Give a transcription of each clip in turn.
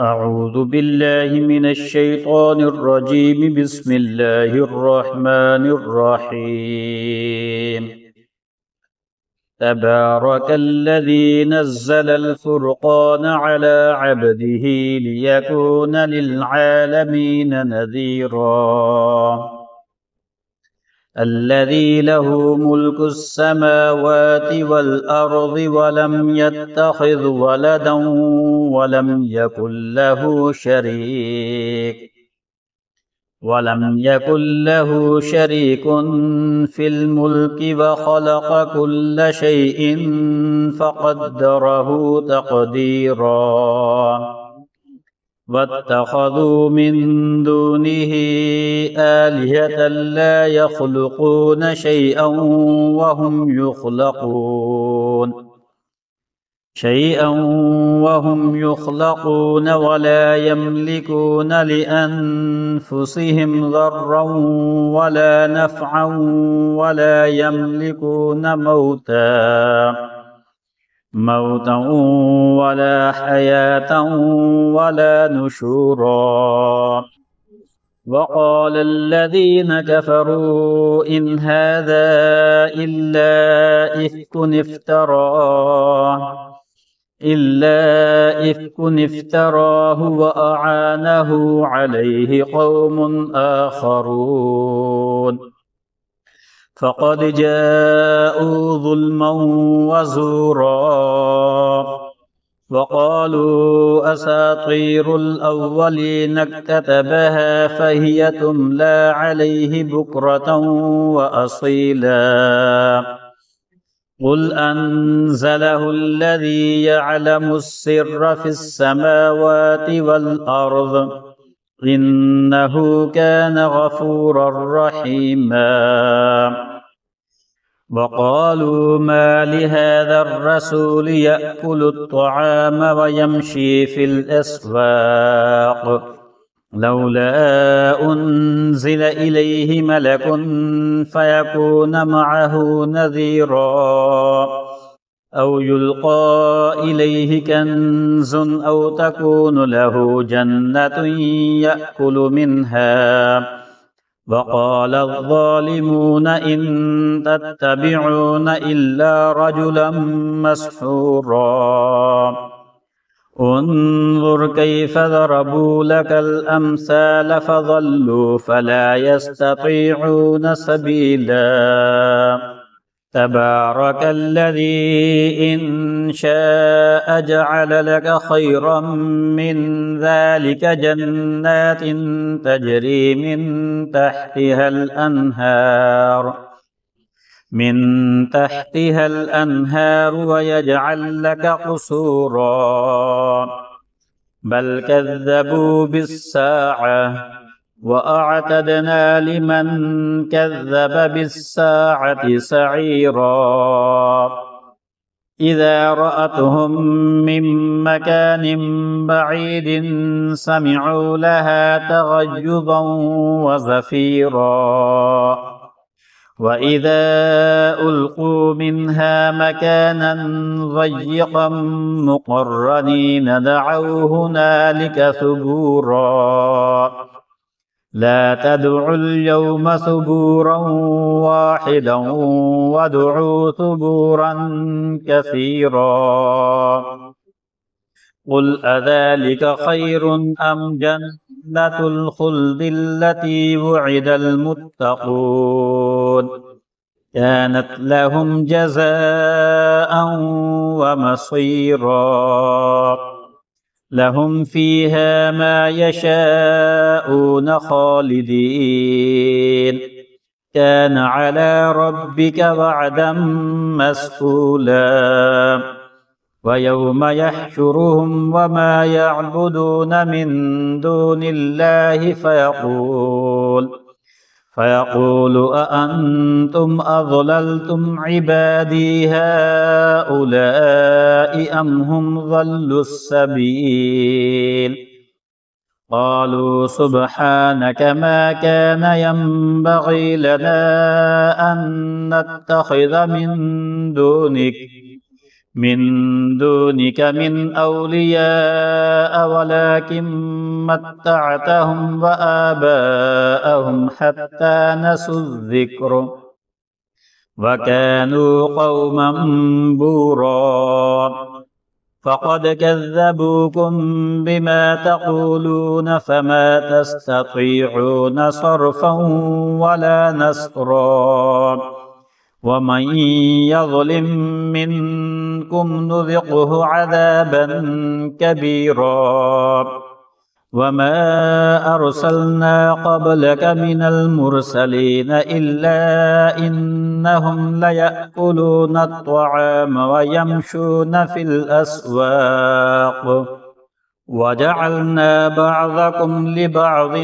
أعوذ بالله من الشيطان الرجيم. بسم الله الرحمن الرحيم. تبارك الذي نزل الفرقان على عبده ليكون للعالمين نذيرا. الذي له ملك السماوات والأرض ولم يتخذ ولدا ولم يكن له شريك في الملك وخلق كل شيء فقدره تقديرا. واتخذوا من دونه آلهة لا يخلقون شيئا وهم يخلقون ولا يملكون لأنفسهم ضرا ولا نفعا ولا يملكون موتا ولا حياة ولا نشورا. وقال الذين كفروا إن هذا إلا إفك افتراه وأعانه عليه قوم آخرون فقد جاءوا ظلما وزورا. وقالوا أساطير الأولين اكتتبها فهي تملى عليه بكرة وأصيلا. قل أنزله الذي يعلم السر في السماوات والأرض إنه كان غفورا رحيما. وقالوا ما لهذا الرسول يأكل الطعام ويمشي في الأسواق لولا أنزل إليه ملك فيكون معه نذيرا أو يلقى إليه كنز أو تكون له جنة يأكل منها. وقال الظالمون إن تتبعون إلا رجلا مسحورا. انظر كيف ضربوا لك الأمثال فضلوا فلا يستطيعون سبيلا. تبارك الذي إن شاء جعل لك خيرا من ذلك جنات تجري من تحتها الأنهار ويجعل لك قصورا. بل كذبوا بالساعة وأعتدنا لمن كذب بالساعة سعيرا. إذا رأتهم من مكان بعيد سمعوا لها تغيظا وزفيرا. وإذا ألقوا منها مكانا ضيقا مقرنين دعوا هنالك ثبورا. لا تدعوا اليوم ثبورا واحدا وادعوا ثبورا كثيرا. قل أذلك خير أم جنة الخلد التي وعد المتقون كانت لهم جزاء ومصيرا. لهم فيها ما يشاءون خالدين كان على ربك وعدا مسئولا. ويوم يحشرهم وما يعبدون من دون الله فيقول أأنتم أضللتم عبادي هؤلاء أم هم ضلوا السبيل. قالوا سبحانك ما كان ينبغي لنا أن نتخذ من دونك من دونك من أولياء ولكن متعتهم وآباءهم حتى نسوا الذكر وكانوا قوما بورا فقد كذبوكم بما تقولون فما تستطيعون صرفا ولا نصرا ومن يظلم منكم نذقه عذابا كبيرا وما أرسلنا قبلك من المرسلين إلا إنهم ليأكلون الطعام ويمشون في الأسواق وجعلنا بعضكم لبعض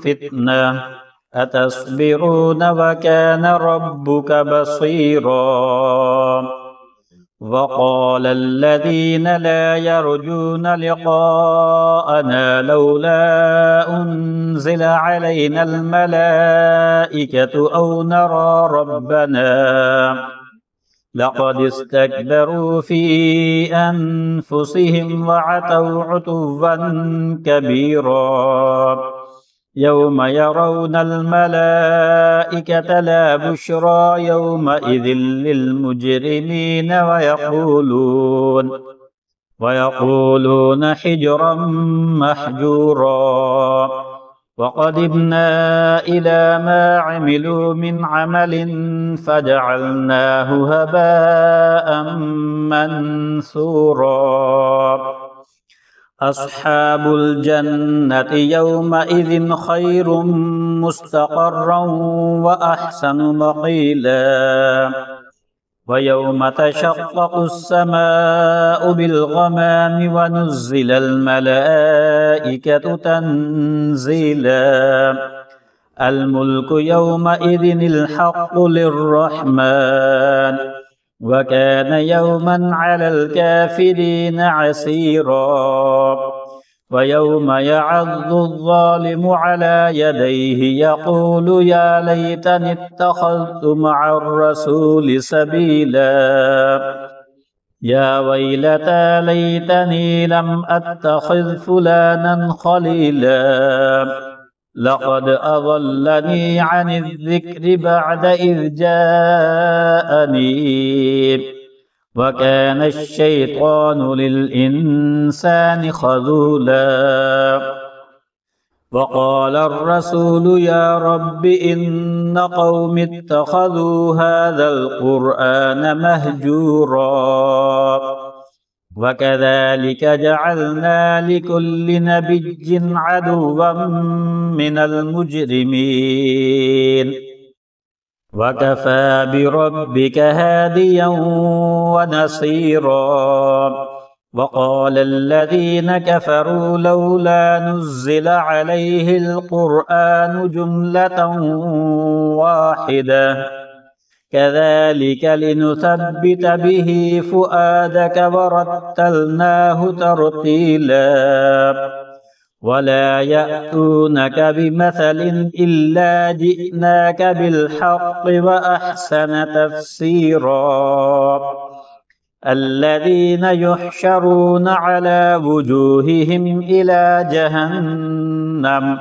فتنة أتصبرون وكان ربك بصيرا وقال الذين لا يرجون لقاءنا لولا أنزل علينا الملائكة أو نرى ربنا لقد استكبروا في أنفسهم وعتوا عتوا كبيرا يوم يرون الملائكة لا بشرى يومئذ للمجرمين ويقولون حجرا محجورا وقدمنا إلى ما عملوا من عمل فجعلناه هباء منثورا أصحاب الجنة يومئذ خير مستقرا وأحسن مقيلا ويوم تشقق السماء بالغمام ونزل الملائكة تنزيلا الملك يومئذ الحق للرحمن وكان يوما على الكافرين عسيرا ويوم يعض الظالم على يديه يقول يا ليتني اتخذت مع الرسول سبيلا يا ويلتى ليتني لم أتخذ فلانا خليلا لقد أضلني عن الذكر بعد إذ جاءني وكان الشيطان للإنسان خذولا وقال الرسول يا رب إن قوم اتخذوا هذا القرآن مهجورا وكذلك جعلنا لكل نبي عدوا من المجرمين وكفى بربك هاديا ونصيرا وقال الذين كفروا لولا نزل عليه القرآن جملة واحدة كذلك لنثبت به فؤادك ورتلناه ترتيلا ولا يأتونك بمثل إلا جئناك بالحق وأحسن تفسيرا الذين يحشرون على وجوههم إلى جهنم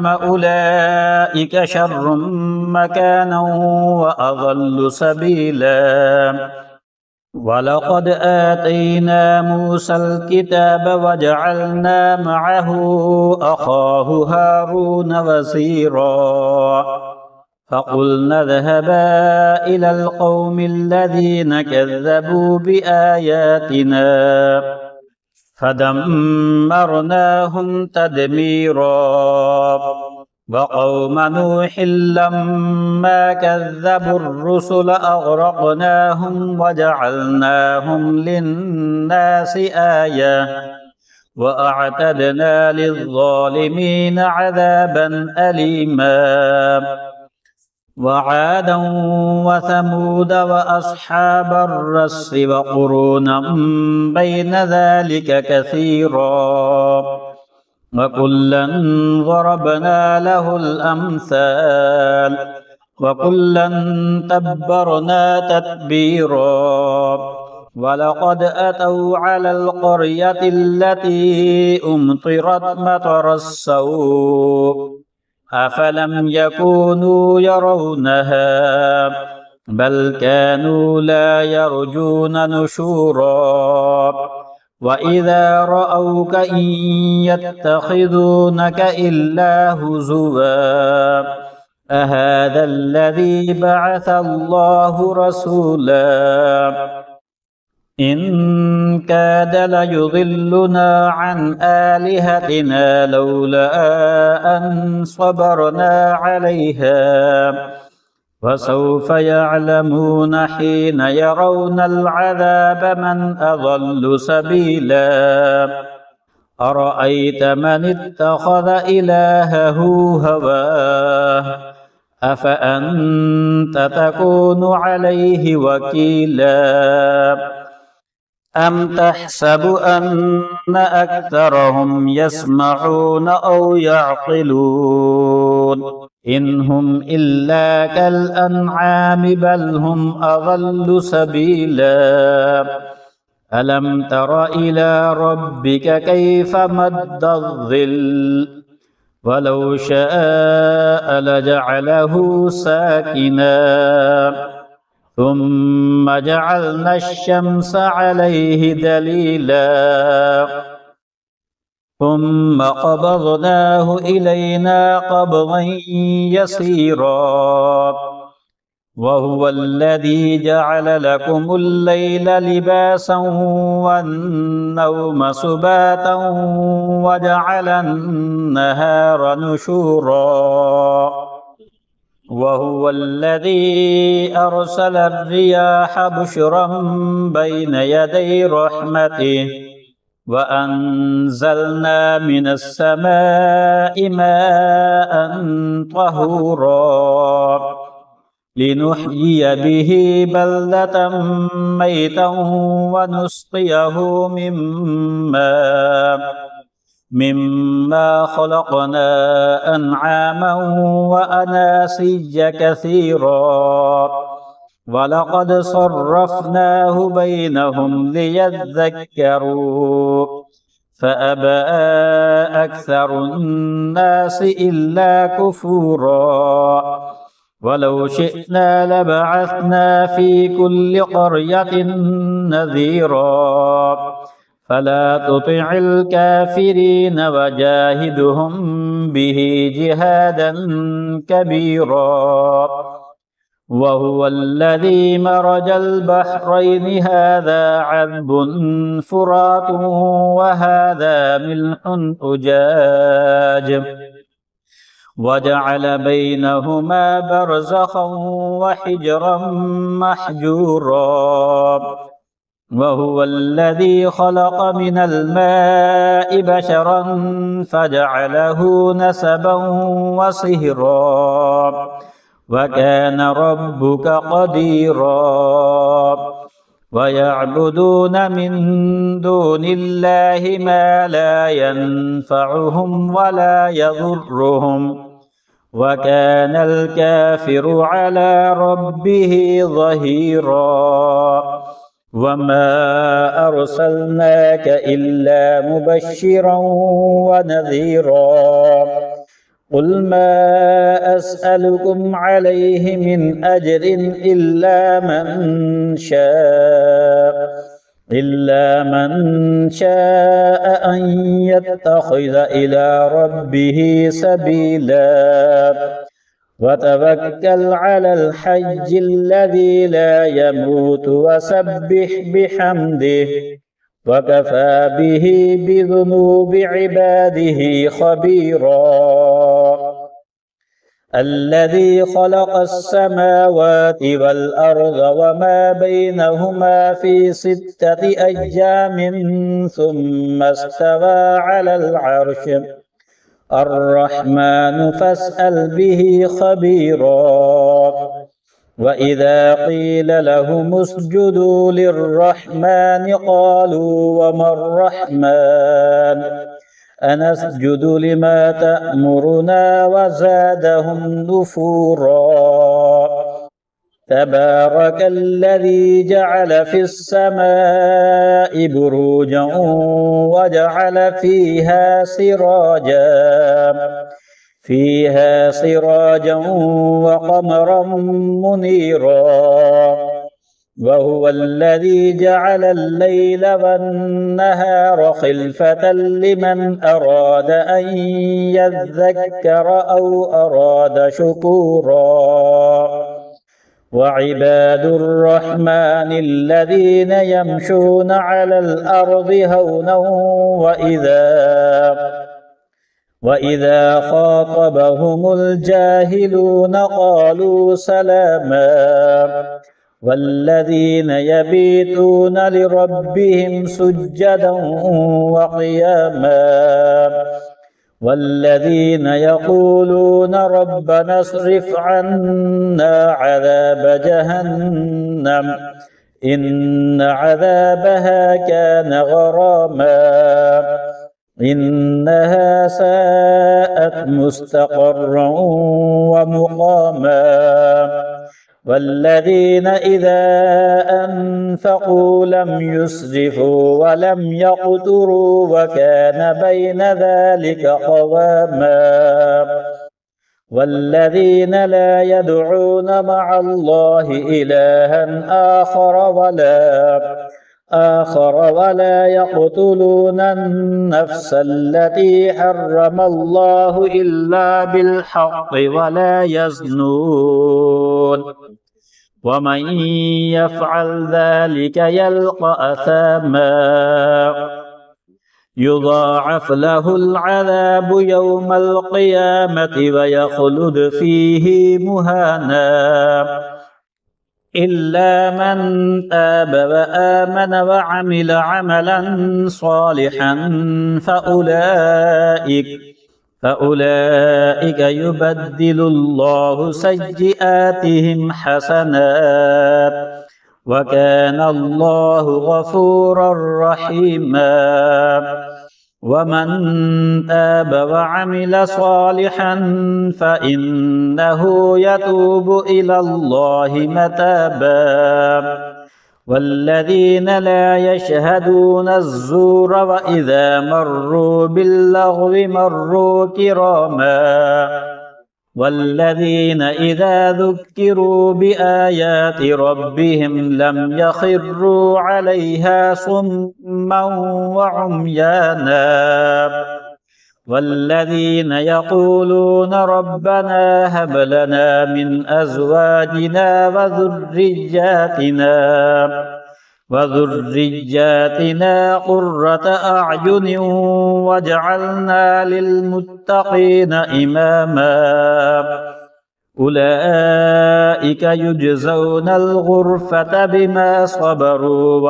أولئك شر مكانا وأضل سبيلا ولقد آتينا موسى الكتاب وجعلنا معه أخاه هارون وزيرا فقلنا اذهبا إلى القوم الذين كذبوا بآياتنا فدمرناهم تدميرا وقوم نوح لما كذبوا الرسل أغرقناهم وجعلناهم للناس آية وأعتدنا للظالمين عذابا أليما وعادا وثمود وأصحاب الرس وقرونا بين ذلك كثيرا وكلا ضربنا له الأمثال وكلا تبرنا تتبيرا ولقد أتوا على القرية التي أمطرت مطر السوء أفلم يكونوا يرونها بل كانوا لا يرجون نشورا وإذا رأوك إن يتخذونك إلا هزوا أهذا الذي بعث الله رسولا إن كاد ليضلنا عن آلهتنا لولا أن صبرنا عليها وسوف يعلمون حين يرون العذاب من أضل سبيلا أرأيت من اتخذ إلهه هواه أفأنت تكون عليه وكيلا أم تحسب أن أكثرهم يسمعون أو يعقلون إن هم إلا كالأنعام بل هم أضل سبيلا ألم تر إلى ربك كيف مد الظل ولو شاء لجعله ساكنا ثم جعلنا الشمس عليه دليلا ثم قبضناه إلينا قبضا يسيرا وهو الذي جعل لكم الليل لباسا والنوم سباتا وجعل النهار نشورا وهو الذي أرسل الرياح بشرا بين يدي رحمته وأنزلنا من السماء ماء طهورا لنحيي به بلدة ميتا ونسقيه مما خلقنا أنعاما وأناسيا كثيرا ولقد صرفناه بينهم ليذكروا فأبى أكثر الناس إلا كفورا ولو شئنا لبعثنا في كل قرية نذيرا فلا تطع الكافرين وجاهدهم به جهادا كبيرا وهو الذي مرج البحرين هذا عذب فرات وهذا ملح أجاج وجعل بينهما برزخا وحجرا محجورا وهو الذي خلق من الماء بشرا فجعله نسبا وصهرا وكان ربك قديرا ويعبدون من دون الله ما لا ينفعهم ولا يضرهم وكان الكافر على ربه ظهيرا وما أرسلناك إلا مبشرا ونذيرا قل ما أسألكم عليه من أجر إلا من شاء أن يتخذ إلى ربه سبيلا وتوكل على الحي الذي لا يموت وسبح بحمده وكفى به بذنوب عباده خبيرا الذي خلق السماوات والأرض وما بينهما في 6 أيام ثم استوى على العرش الرحمن فاسأل به خبيرا وإذا قيل لهم اسجدوا للرحمن قالوا وما الرحمن أنسجد لما تأمرنا وزادهم نفورا تبارك الذي جعل في السماء بروجا وجعل فيها سراجا وقمرا منيرا وهو الذي جعل الليل والنهار خلفة لمن أراد أن يذكر أو أراد شكورا وعباد الرحمن الذين يمشون على الأرض هونا وإذا خاطبهم الجاهلون قالوا سلاما والذين يبيتون لربهم سجدا وقياما والذين يقولون ربنا اصرف عنا عذاب جهنم إن عذابها كان غراما إنها ساءت مستقرا ومقاما والذين إذا أنفقوا لم يسرفوا ولم يقتروا وكان بين ذلك قواما والذين لا يدعون مع الله إلها آخر ولا يقتلون النفس التي حرم الله إلا بالحق ولا يزنون ومن يفعل ذلك يلقى أثاما يضاعف له العذاب يوم القيامة ويخلد فيه مهانا إلا من تاب وآمن وعمل عملا صالحا فأولئك يبدل الله سيئاتهم حسنات وكان الله غفورا رحيما ومن تاب وعمل صالحا فإنه يتوب إلى الله متابا والذين لا يشهدون الزور وإذا مروا باللغو مروا كراما والذين إذا ذكروا بآيات ربهم لم يخروا عليها صما وعميانا والذين يقولون ربنا هب لنا من أزواجنا وذرياتنا قرة أعين واجعلنا للمتقين إماما أولئك يجزون الغرفة بما صبروا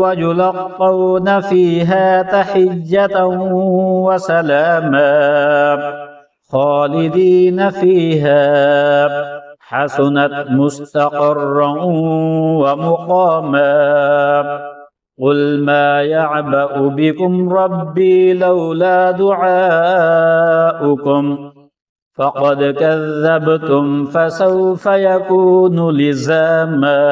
ويلقون فيها تحية وسلاما خالدين فيها حسنت مستقرا ومقاما قل ما يعبأ بكم ربي لولا دعاؤكم فقد كذبتم فسوف يكون لزاما